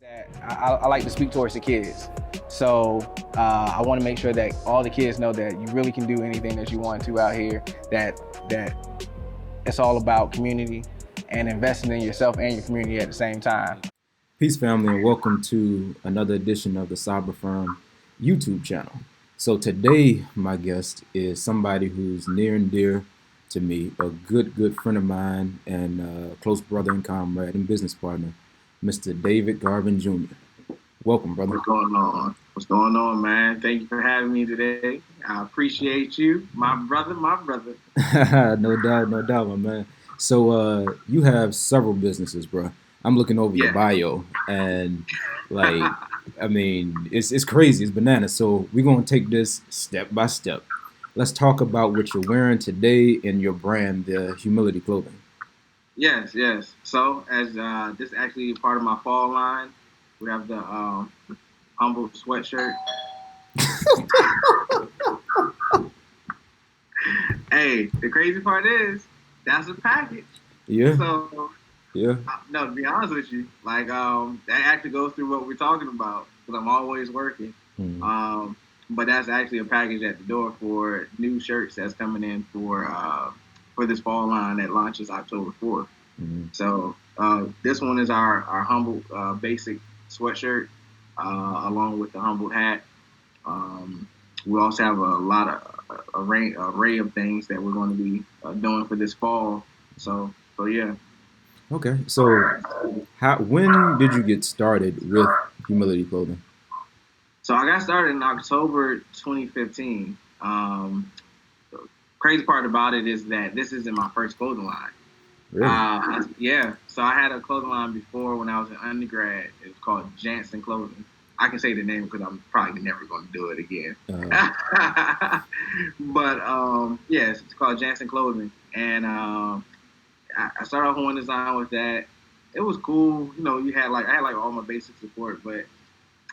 I like to speak towards the kids. So I want to make sure that all the kids know that you really can do anything that you want to out here, that it's all about community and investing in yourself and your community at the same time. Peace, family, and welcome to another edition of the Saber Firm YouTube channel. So today, my guest is somebody who's near and dear to me, a good friend of mine and close brother and comrade and business partner, Mr. David Garvin Jr. Welcome, brother. What's going on? What's going on, man? Thank you for having me today. I appreciate you, my brother, No doubt, my man. So you have several businesses, bro. I'm looking over your bio, and like, I mean, it's crazy, it's bananas. So we're gonna take this step by step. Let's talk about what you're wearing today and your brand, the Humility Clothing. Yes. So as this is actually part of my fall line, we have the humble sweatshirt. Hey, the crazy part is that's a package. Yeah. So yeah. No, to be honest with you, like that actually goes through what we're talking about because I'm always working. Mm-hmm. But that's actually a package at the door for new shirts that's coming in for this fall line that launches October 4th. Mm-hmm. So this one is our humble basic sweatshirt along with the humble hat. We also have a lot of array of things that we're going to be doing for this fall. So yeah. Okay. So when did you get started with Humility Clothing? So I got started in October 2015. The crazy part about it is that this isn't my first clothing line. Really? Yeah. So I had a clothing line before when I was an undergrad. It was called Jansen Clothing. I can say the name because I'm probably never going to do it again. But yes, it's called Jansen Clothing, and I started off one design with that. It was cool. You know, I had like all my basic support, but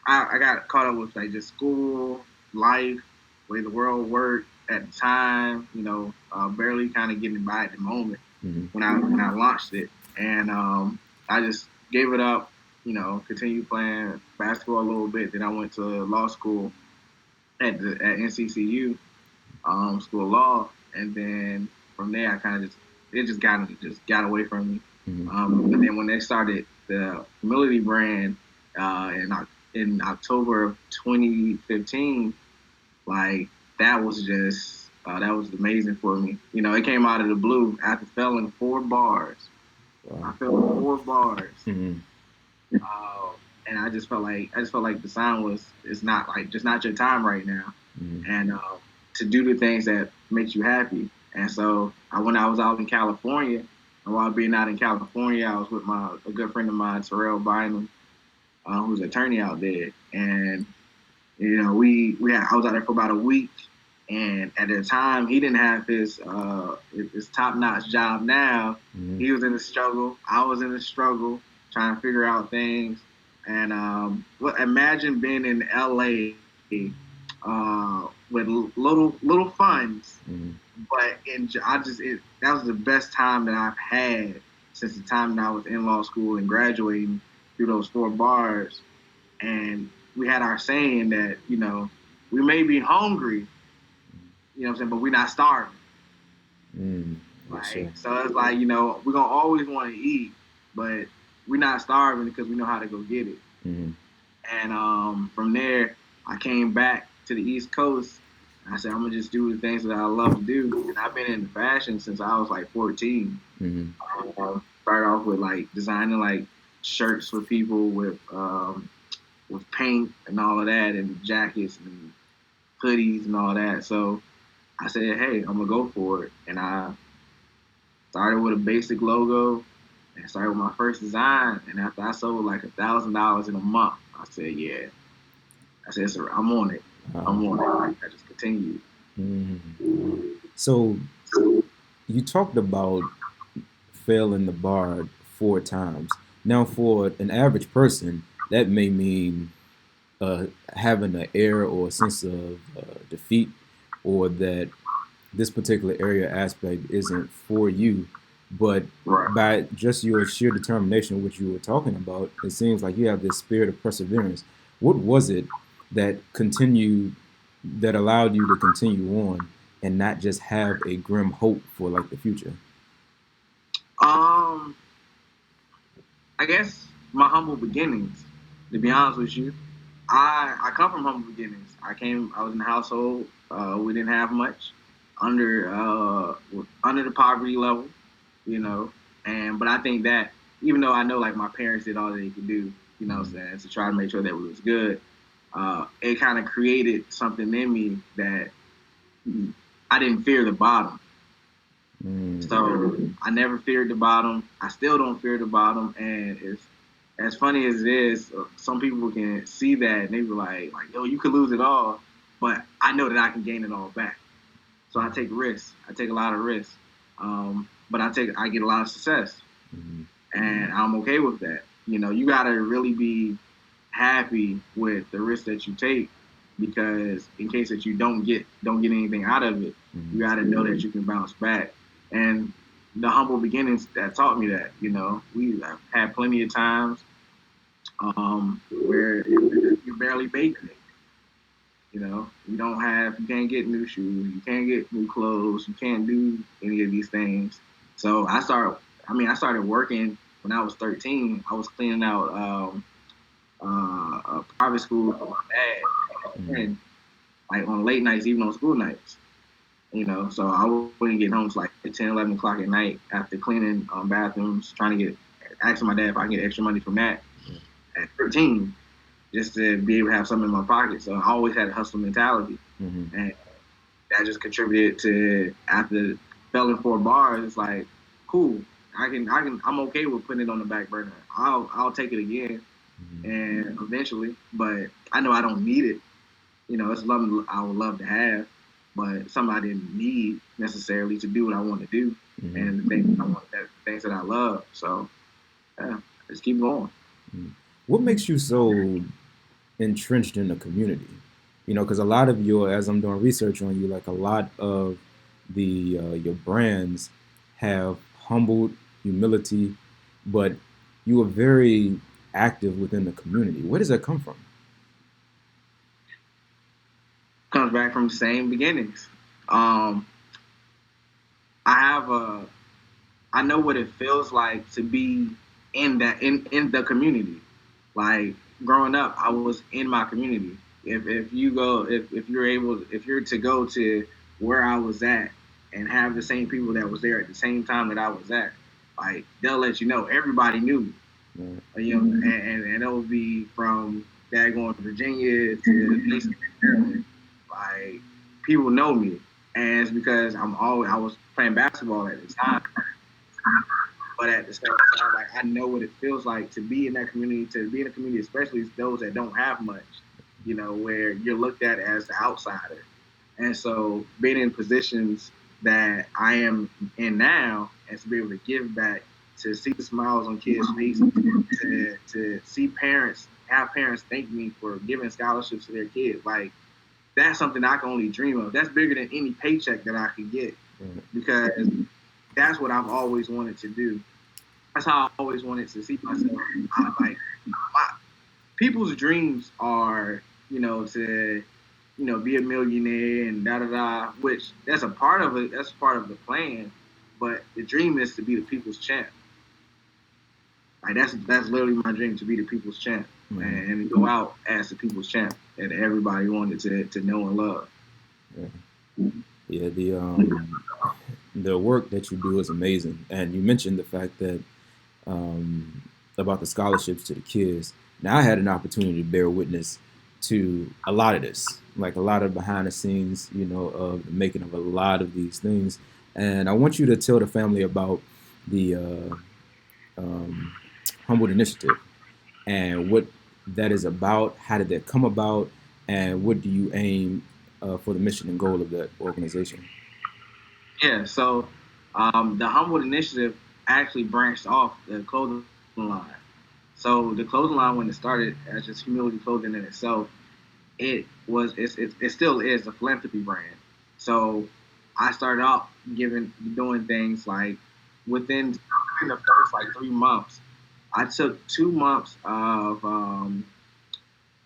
I got caught up with like just school, life, way the world worked at the time. You know, barely kind of getting by at the moment when I launched it, and I just gave it up. You know, continued playing basketball a little bit. Then I went to law school at NCCU, School of Law, and then from there I kind of just got away from me. But then when they started the Humility brand in October of 2015, like that was amazing for me. You know, it came out of the blue after failing 4 bars. Wow. I failed 4 bars. And I just felt like the sound it's not your time right now, and to do the things that makes you happy. And so when I was out in California, and while being out in California, I was with a good friend of mine, Terrell Bynum, who's an attorney out there, and you know I was out there for about a week, and at the time he didn't have his top-notch job. Now he was in the struggle, I was in the struggle, trying to figure out things. And imagine being in LA with little funds, but that was the best time that I've had since the time that I was in law school and graduating through those 4 bars. And we had our saying that, you know, we may be hungry, you know what I'm saying, but we're not starving. Sure. So it's like, you know, we're gonna always want to eat, but we're not starving because we know how to go get it. And from there, I came back to the East Coast. And I said, I'm going to just do the things that I love to do. And I've been in fashion since I was like 14. Started off with like designing like shirts for people with paint and all of that, and jackets and hoodies and all that. So I said, hey, I'm going to go for it. And I started with a basic logo. And started with my first design, and after I sold like $1,000 in a month, I said, "Yeah." I said, "I'm on it. I'm on it." I just continued. So you talked about failing the bar 4 times. Now, for an average person, that may mean having an air or a sense of defeat, or that this particular area aspect isn't for you. But Right. by just your sheer determination, which you were talking about, it seems like you have this spirit of perseverance. What was it that that allowed you to continue on and not just have a grim hope for like the future? Um, I guess my humble beginnings. To be honest with you, I come from humble beginnings. I was in a household. We didn't have much, under under the poverty level, you know. And but I think that even though I know like my parents did all that they could do, you know, what I'm saying, to try to make sure that we was good, it kind of created something in me that I didn't fear the bottom. So I never feared the bottom. I still don't fear the bottom. And it's as funny as it is, some people can see that and they be like, yo, you could lose it all, but I know that I can gain it all back. So I take risks. I take a lot of risks. But I get a lot of success, and I'm okay with that. You know, you gotta really be happy with the risk that you take, because in case that you don't get anything out of it, you got to know that you can bounce back. And the humble beginnings that taught me that, you know, we have had plenty of times where you're barely making it. You know, you can't get new shoes, you can't get new clothes, you can't do any of these things. So I started working when I was 13. I was cleaning out a private school for my dad, and like on late nights, even on school nights. You know, so I wouldn't get home till like 10, 11 o'clock at night after cleaning bathrooms, trying to asking my dad if I can get extra money from that at 13, just to be able to have something in my pocket. So I always had a hustle mentality, and that just contributed to, after failing 4 bars, it's like, cool, I'm okay with putting it on the back burner. I'll take it again, and eventually, but I know I don't need it. You know, it's something I would love to have, but something I didn't need necessarily to do what I want to do, and the things that I love. So, yeah, just keep going. What makes you so entrenched in the community? You know, because a lot of as I'm doing research on you, like a lot of the your brands have humbled humility, but you are very active within the community. Where does that come from? Comes back from the same beginnings. Um, I have I know what it feels like to be in the community. Like growing up, I was in my community. If you're to go to where I was at and have the same people that was there at the same time that I was at, like they'll let you know everybody knew me. You know, and it will be from dad going to Virginia to Maryland. Like people know me, and it's because I was playing basketball at the time. But at the same time, like I know what it feels like to be in that community, to be in a community, especially those that don't have much, you know, where you're looked at as the outsider. And so being in positions that I am in now, and to be able to give back, to see the smiles on kids' faces, to see have parents thank me for giving scholarships to their kids, like that's something I can only dream of. That's bigger than any paycheck that I can get, because that's what I've always wanted to do. That's how I always wanted to see myself. People's dreams are, you know, to, you know, be a millionaire and da da da. Which that's a part of it. That's part of the plan. But the dream is to be the people's champ. Like that's literally my dream, to be the people's champ, and go out as the people's champ that everybody wanted to know and love. Yeah, the work that you do is amazing, and you mentioned the fact that about the scholarships to the kids. Now, I had an opportunity to bear witness to a lot of this, like a lot of behind the scenes, you know, of the making of a lot of these things. And I want you to tell the family about the um, Humbled Initiative and what that is about. How did that come about? And what do you aim for the mission and goal of that organization? Yeah, so the Humbled Initiative actually branched off the clothing line. So the clothing line, when it started as just humility clothing in itself, it still is a philanthropy brand. So I started off doing things like within the first like 3 months, I took 2 months of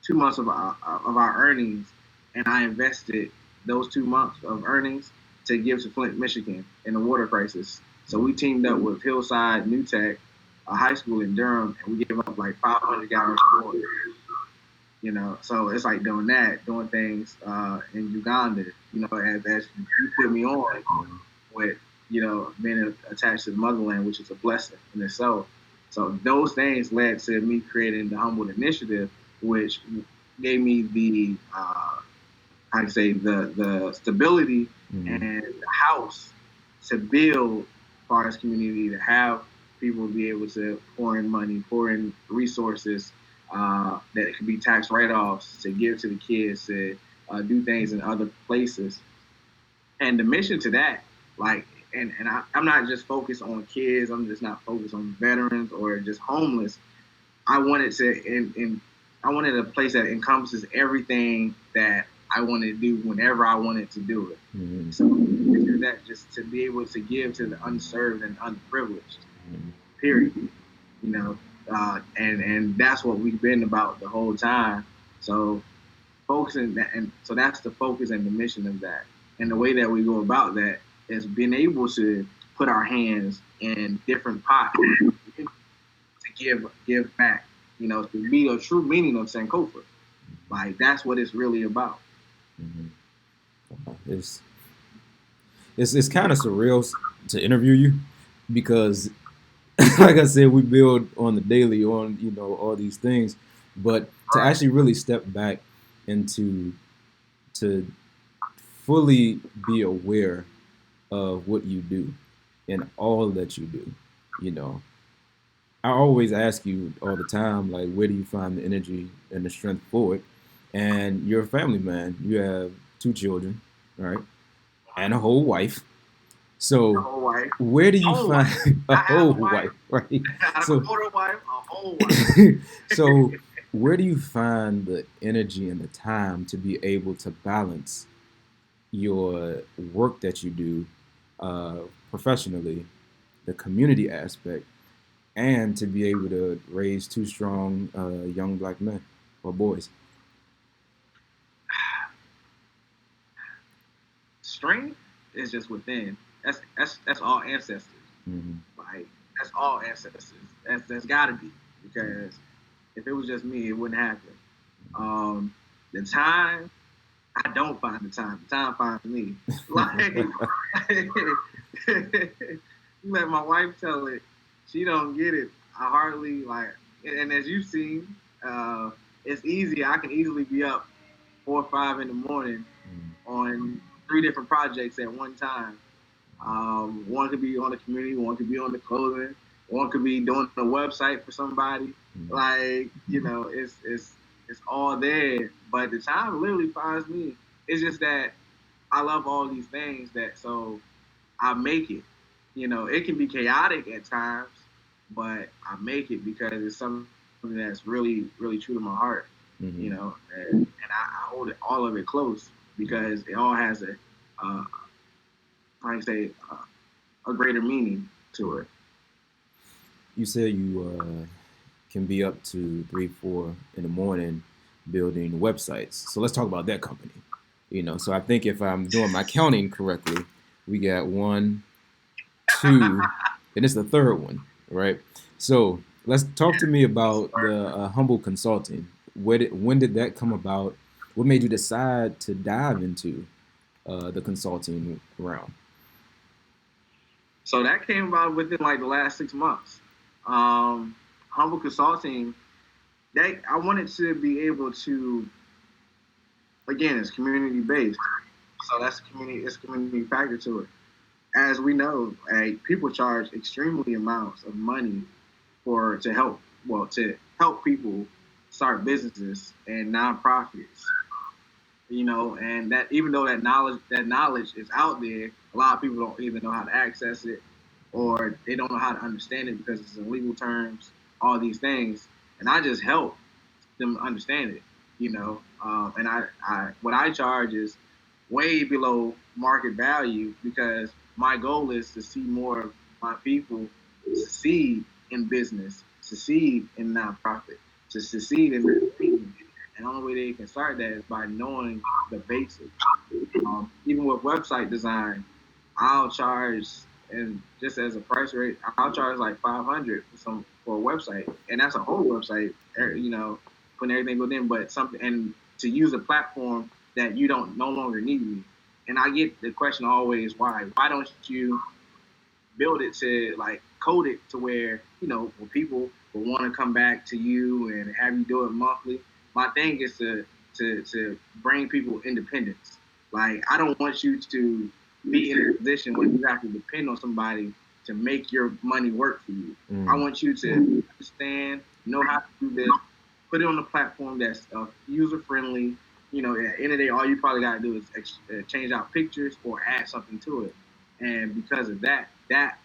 2 months of our earnings, and I invested those 2 months of earnings to give to Flint, Michigan, in the water crisis. So we teamed up with Hillside New Tech, a high school in Durham, and we gave up like 500 gallons of water. So it's like doing things in Uganda. As you put me on with being attached to the motherland, which is a blessing in itself. So those things led to me creating the Humbled Initiative, which gave me the the stability and the house to build forest community, to have people be able to pour in money, pour in resources that can be tax write-offs to give to the kids, to do things in other places. And the mission to that, I'm not just focused on kids. I'm just not focused on veterans or just homeless. I wanted I wanted a place that encompasses everything that I wanted to do whenever I wanted to do it. Mm-hmm. So that just to be able to give to the unserved and underprivileged. Period. And that's what we've been about the whole time. So focusing that, and so that's the focus and the mission of that. And the way that we go about that is being able to put our hands in different pots to give back. To be a true meaning of Sankofa. Like that's what it's really about. Mm-hmm. It's kind of surreal to interview you because, like I said, we build on the daily on all these things, but to actually really step back and to fully be aware of what you do and all that you do. I always ask you all the time, like, where do you find the energy and the strength for it? And you're a family man. You have 2 children, right? And a whole wife. So where do you find a whole wife, right? So, a whole wife. So where do you find the energy and the time to be able to balance your work that you do professionally, the community aspect, and to be able to raise 2 strong young black men or boys? Strength is just within. That's all ancestors. Mm-hmm. Like that's all ancestors. That's gotta be, because if it was just me, it wouldn't happen. The time, I don't find the time. The time finds me. Like you let my wife tell it. She don't get it. I hardly and as you've seen, it's easy. I can easily be up 4 or 5 in the morning on 3 different projects at one time. One could be on the community, one could be on the clothing, one could be doing a website for somebody. It's all there. But the time literally finds me. It's just that I love all these things so I make it. It can be chaotic at times, but I make it because it's something that's really, really true to my heart. Mm-hmm. And I hold all of it close because it all has a greater meaning to it. You said you can be up to 3, 4 in the morning building websites. So let's talk about that company. So I think if I'm doing my counting correctly, we got 1, 2, and it's the 3rd one, right? So let's talk to me about the Humble Consulting. When did that come about? What made you decide to dive into the consulting realm? So that came about within the last 6 months. Humble Consulting, I wanted to be able to, again, it's community based. So that's it's community factor to it. As we know, people charge extremely amounts of money to help people start businesses and nonprofits. And that even though that knowledge is out there, a lot of people don't even know how to access it, or they don't know how to understand it because it's in legal terms, all these things. And I just help them understand it, and I what I charge is way below market value because my goal is to see more my people succeed in business, succeed in nonprofit, to succeed in their thing. And the only way they can start that is by knowing the basics. Even with website design, I'll charge, and just as a price rate, I'll charge like 500 for a website, and that's a whole website. Putting everything within, but something, and to use a platform that you don't no longer need me. And I get the question always, why? Why don't you build it to like code it to where where people will want to come back to you and have you do it monthly. My thing is to bring people independence. Like I don't want you to be in a position where you have to depend on somebody to make your money work for you. I want you to understand, know how to do this, put it on a platform that's user friendly. At the end of the day, all you probably got to do is change out pictures or add something to it. And because of that that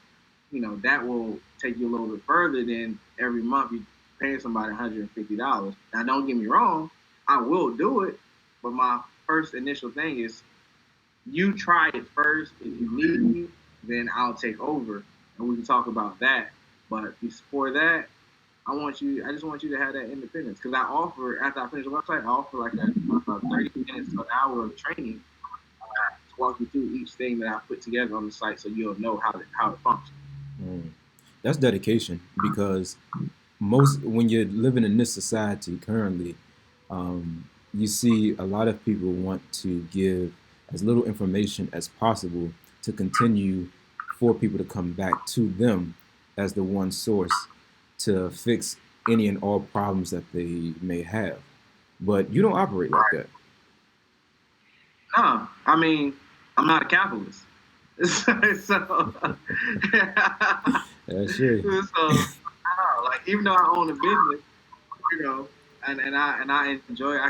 will take you a little bit further than every month you paying somebody $150. Now, don't get me wrong, I will do it, but my first initial thing is you try it first. If you need me, then I'll take over and we can talk about that. But before that, I just want you to have that independence because I offer, after I finish the website, I offer like a 30 minutes to an hour of training to walk you through each thing that I put together on the site so you'll know how it functions. That's dedication because when you're living in this society currently, you see a lot of people want to give as little information as possible to continue for people to come back to them as the one source to fix any and all problems that they may have. But you don't operate like that. No, I mean, I'm not a capitalist. So, That's true. So, like even though I own a business, and I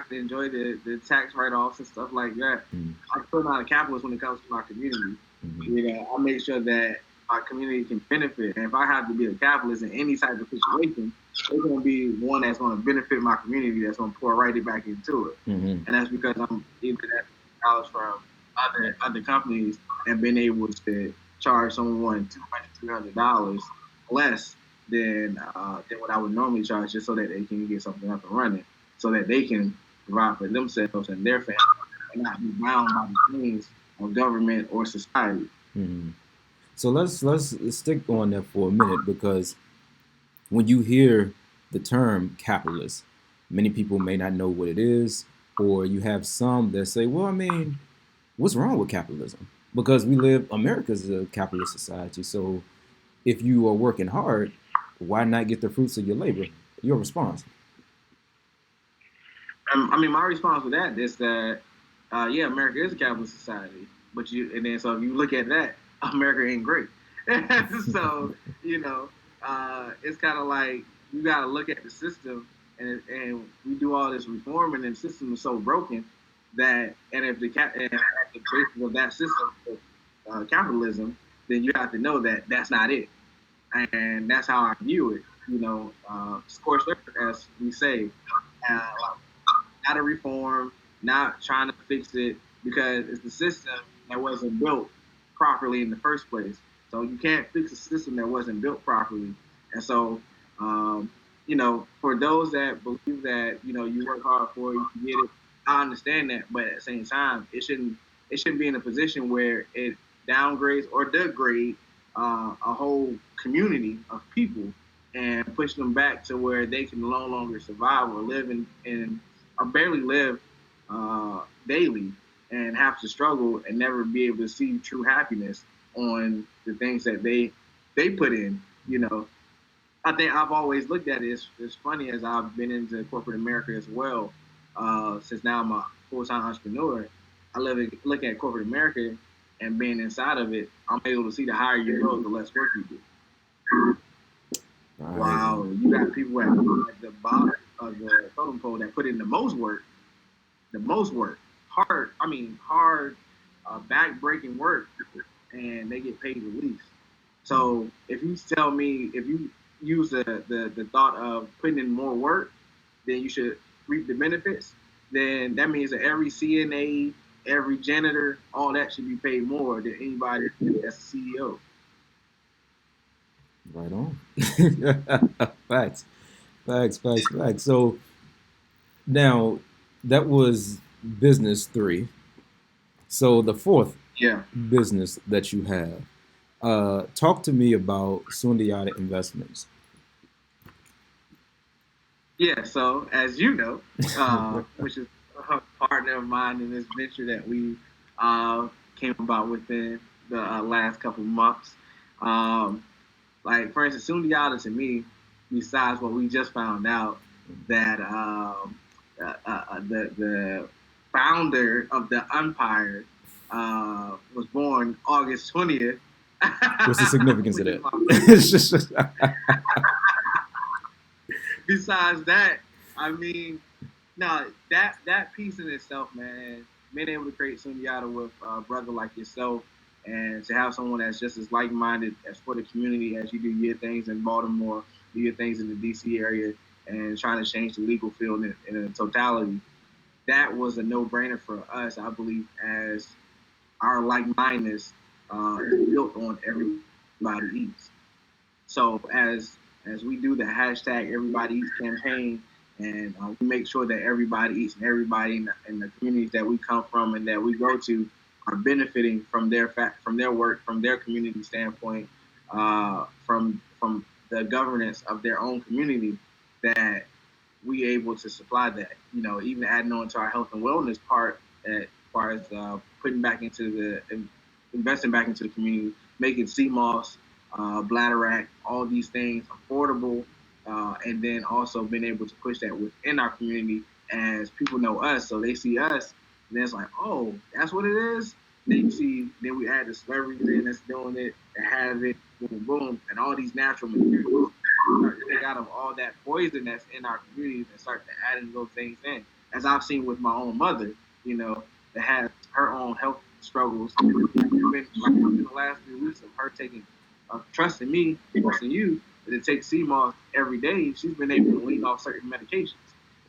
can enjoy the tax write offs and stuff like that. I'm still not a capitalist when it comes to my community. I make sure that my community can benefit. And if I have to be a capitalist in any type of situation, it's going to be one that's going to benefit my community. That's going to pour right back into it. And that's because I'm either that dollars from other companies and been able to charge someone $200, $300 less than what I would normally charge, just so that they can get something up and running, so that they can provide for themselves and their family and not be bound by the things of government or society. So let's stick on that for a minute, because when you hear the term capitalist, many people may not know what it is, or you have some that say, well, I mean, what's wrong with capitalism? Because America's a capitalist society. So if you are working hard, why not get the fruits of your labor? Your response? My response to that is that, America is a capitalist society. But so if you look at that, America ain't great. So, it's kind of like you got to look at the system, and we do all this reform, and the system is so broken that, and if the basis of that system is capitalism, then you have to know that that's not it. And that's how I view it. Scorched earth, as we say, not a reform, not trying to fix it, because it's the system that wasn't built properly in the first place. So you can't fix a system that wasn't built properly. And so, for those that believe that you work hard for it, you can get it, I understand that. But at the same time, it shouldn't be in a position where it downgrades or degrades a whole community of people and push them back to where they can no longer survive or live or barely live daily, and have to struggle and never be able to see true happiness on the things that they put in. I think I've always looked at it as funny as I've been into corporate America as well. Since now I'm a full-time entrepreneur, I look at corporate America, and being inside of it, I'm able to see the higher you go, the less work you do. Wow, you got people at the bottom of the totem pole that put in the most work, hard, back-breaking work, and they get paid the least. So if you use the thought of putting in more work, then you should reap the benefits. Then that means that every CNA, every janitor, all that should be paid more than anybody that's a CEO. Right on. Facts, facts. So now that was business three. So the fourth Yeah. business that you have, talk to me about Sundiata Investments. Yeah, so as you know, which is a partner of mine in this venture that we came about within the last couple months. Um, like, for instance, Sundiata to me, besides what we just found out, that the founder of the Empire was born August 20th, What's the significance of which is that? my It's just- besides that, I mean, no, that piece in itself, man, being able to create Sunyata with a brother like yourself, and to have someone that's just as like-minded as for the community as you do your things in Baltimore, do your things in the DC area, and trying to change the legal field in totality, that was a no-brainer for us, I believe, as our like-mindedness is built on everybody eats. So as we do the hashtag Everybody Eats campaign, and we make sure that everybody eats and everybody in the communities that we come from and that we go to are benefiting from from their work, from their community standpoint, from the governance of their own community, that we able to supply that. You know, even adding on to our health and wellness part, as far as putting back into investing back into the community, making CMOS, Bladder, all these things affordable, and then also being able to push that within our community as people know us, so they see us, and then it's like, oh, that's what it is. Then you see, then we add the celebrities in that's doing it, that have it, boom, boom, and all these natural materials start to take out of all that poison that's in our communities and start to adding those things in. As I've seen with my own mother, that has her own health struggles. It's been like in the last 3 weeks of her taking trusting me, trusting you, to take CMOS every day. She's been able to wean off certain medications.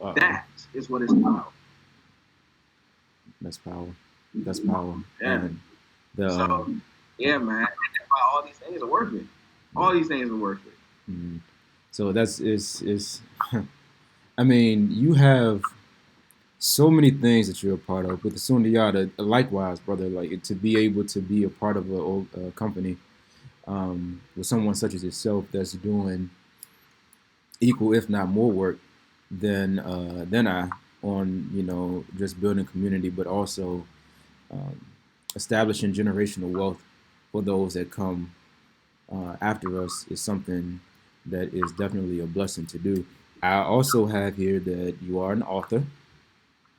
Uh-oh. That is what it's about. That's power. That's power. Yeah. And the So, yeah, man. That's why all these things are worth it. All these things are worth it. mm, so that's is I mean, you have so many things that you're a part of with the Sundiata. Likewise, brother, like to be able to be a part of a company with someone such as yourself that's doing equal, if not more, work than I on just building community, but also um, establishing generational wealth for those that come after us is something that is definitely a blessing to do. I also have here that you are an author.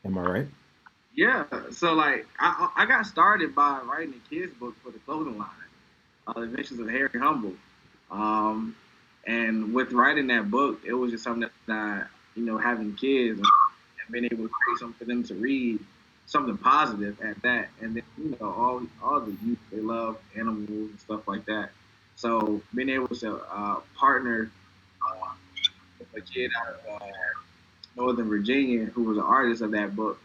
Am I right? Yeah. So, like, I got started by writing a kids book for the clothing line, The Adventures of Harry Humble. Um, and with writing that book, it was just something that having kids and being able to create something for them to read, something positive at that. And then all the youth, they love animals and stuff like that. So being able to partner uh, with a kid out of Northern Virginia who was an artist of that book,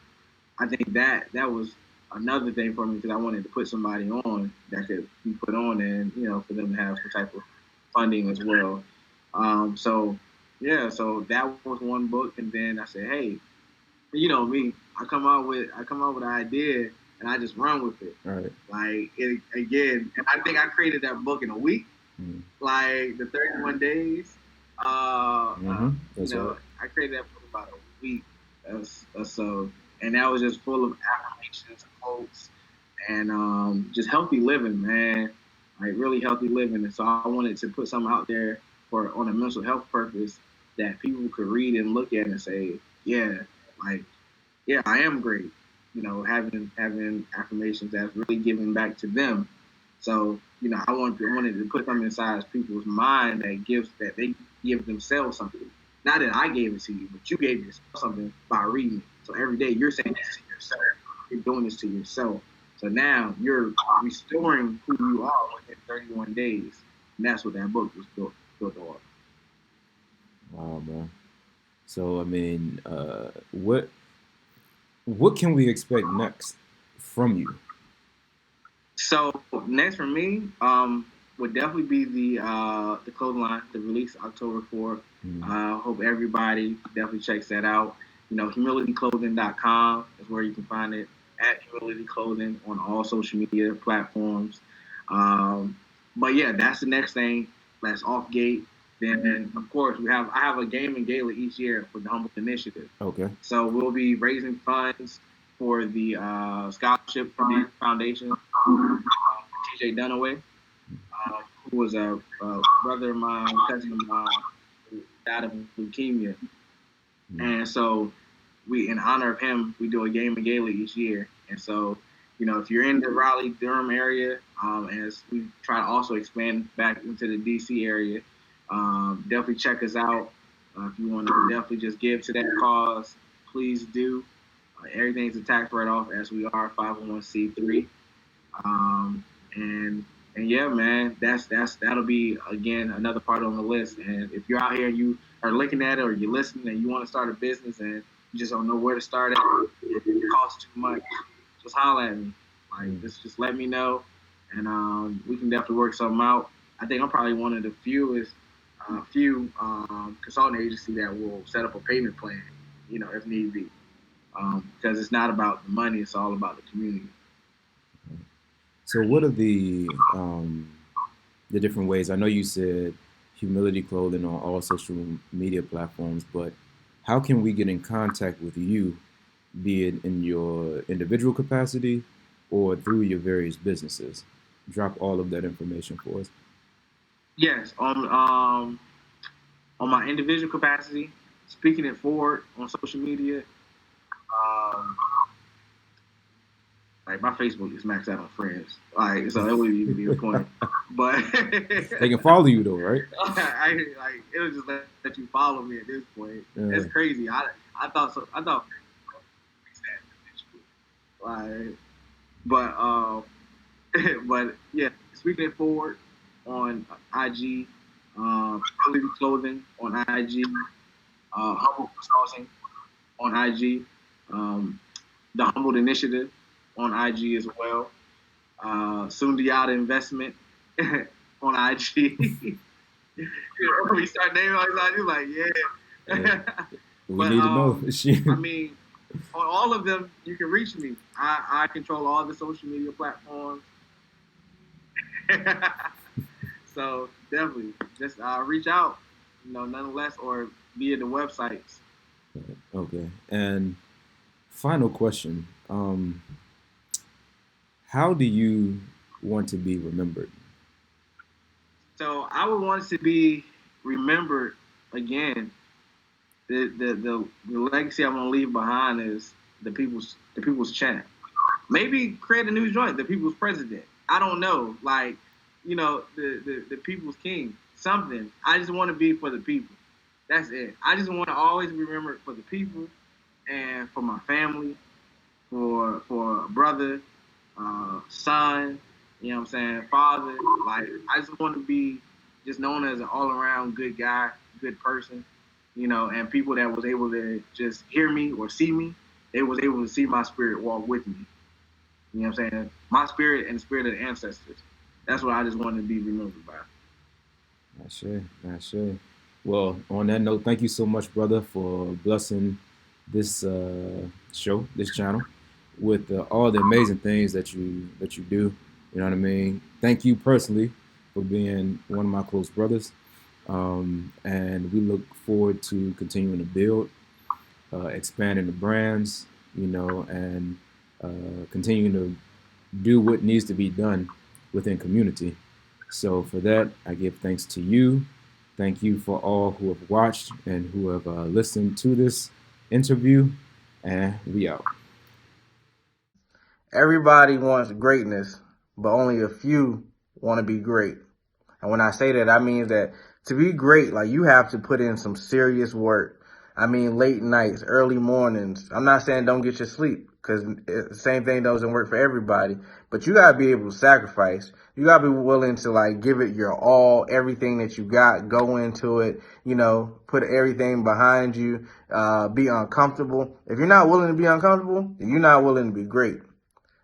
I think that was another thing for me, because I wanted to put somebody on that could be put on, and for them to have some type of funding as well. So yeah, so that was one book, and then I said, hey, me, I come out with an idea and I just run with it. All right. Like it again, and I think I created that book in a week, like the 31 days. That's right. I created that book about a week or so, and that was just full of affirmations, quotes, and just healthy living, man. Like really healthy living. And so I wanted to put something out there for on a mental health purpose that people could read and look at and say, yeah, like yeah, I am great. Having affirmations that's really giving back to them. So I wanted to put them inside people's mind that they give themselves something. Not that I gave it to you, but you gave yourself something by reading it. So every day you're saying this to yourself. You're doing this to yourself. So now you're restoring who you are within 31 days, and that's what that book was built on. Wow, man. So I mean, what can we expect next from you? So next for me, would definitely be the clothing line, the release October 4th. Hope everybody definitely checks that out. Humilityclothing.com is where you can find it, at Humility Clothing on all social media platforms. But yeah, that's the next thing. That's off gate. Then of course I have a gaming gala each year for the Humble Initiative. Okay. So we'll be raising funds for the Scholarship Foundation. TJ Dunaway, who was a brother of mine, cousin of mine, who died of leukemia. And so in honor of him, we do a gaming gala each year. And so, if you're in the Raleigh-Durham area, as we try to also expand back into the DC area, definitely check us out. If you want to definitely just give to that cause, please do. Everything's a tax write-off, as we are 501c3. And yeah, man, that'll be again another part on the list. And if you're out here and you are looking at it, or you're listening and you want to start a business and you just don't know where to start at, it costs too much, just holler at me. Like, just let me know, and we can definitely work something out. I think I'm probably one of the few consulting agency that will set up a payment plan, if need be, because it's not about the money; it's all about the community. So what are the different ways? I know you said Humility Clothing on all social media platforms, but how can we get in contact with you, be it in your individual capacity or through your various businesses? Drop all of that information for us. Yes, on my individual capacity, speaking it forward on social media. Like, my Facebook is maxed out on friends, like, so that wouldn't even be the point. But they can follow you though, right? It'll just let you follow me at this point. Yeah. It's crazy. I thought so. I thought, like, but yeah, speaking it forward on IG, Quality Clothing on IG, Humble Consulting on IG, the Humbled Initiative on IG as well. Sundiata Investment on IG. When we start naming all these IGs, like, yeah. We need to know. I mean, on all of them, you can reach me. I control all the social media platforms. So definitely, just reach out, nonetheless, or via the websites. Okay. And final question. How do you want to be remembered? So I would want to be remembered again. The legacy I want to leave behind is the people's champ. Maybe create a new joint, the people's president. I don't know, like, the people's king. Something. I just want to be for the people. That's it. I just want to always be remembered for the people, and for my family, for a brother, son, father. Like, I just want to be just known as an all-around good guy, good person, and people that was able to just hear me or see me, they was able to see my spirit walk with me. You know what I'm saying? My spirit and the spirit of the ancestors. That's what I just wanted to be remembered by. Ashe. Well, on that note, thank you so much, brother, for blessing this show, this channel, with all the amazing things that you do. You know what I mean? Thank you personally for being one of my close brothers. And we look forward to continuing to build, expanding the brands, and continuing to do what needs to be done within community. So for that, I give thanks to you. Thank you for all who have watched and who have listened to this interview, and we out. Everybody wants greatness, but only a few want to be great. And when I say that, I mean that to be great, like, you have to put in some serious work. I mean, late nights, early mornings. I'm not saying don't get your sleep, because the same thing doesn't work for everybody. But you got to be able to sacrifice. You got to be willing to, like, give it your all, everything that you got, go into it, put everything behind you, be uncomfortable. If you're not willing to be uncomfortable, you're not willing to be great.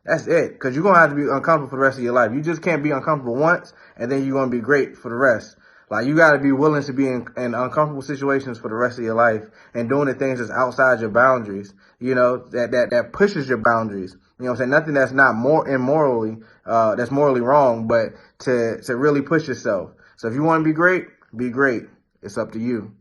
That's it. Because you're going to have to be uncomfortable for the rest of your life. You just can't be uncomfortable once, and then you're going to be great for the rest. Like, you got to be willing to be in uncomfortable situations for the rest of your life and doing the things that's outside your boundaries, you know, that pushes your boundaries. You know what I'm saying? Nothing that's not that's morally wrong, but to really push yourself. So if you want to be great, be great. It's up to you.